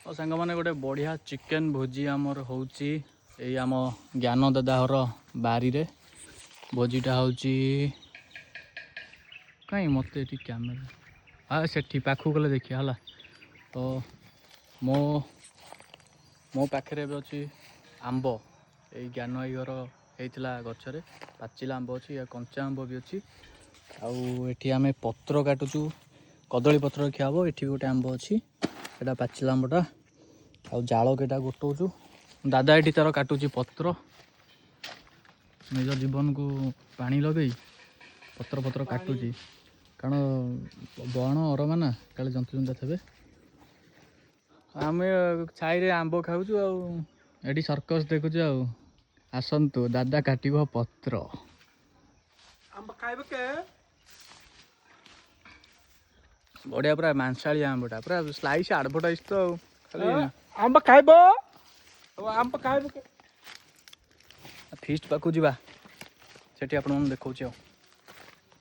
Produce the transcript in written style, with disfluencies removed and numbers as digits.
और सांग मैंने गोटे बढ़िया चिकेन भोजी आमर होची आम ज्ञान दादा हर बारी रे भोजीटा होची कहीं मत कैमेरा हाँ से पाखु गले देखिए है तो मो मो पाखे अच्छी आंब ये ज्ञान आई घर होता गचरे पाचिला आंब अच्छी कंचा आंब भी अच्छी आउे आम पत्र काटुचु कदली पत्र खिया हे ये गोटे आंब अच्छी एटा पाचिला आंबटा आउ जाल केटा गोटौचु दादा ये तार काटुची पत्र निज जीवन को पानी लगे पत्र पत्र काटुची कारण बण अरमा ना काले जंतु जंता थे आम छाई रे आंब खाऊचु आड़ी सर्कस देखुचु आसतु दादा काटिब पत्र आंब खाइब के बढ़िया पूरा मांसाली आंबटा पूरा स्लाइस एडवर्टाइज तो खाली आंब खाइब आंब खाइब के फीस्ट पाखु जा से देखा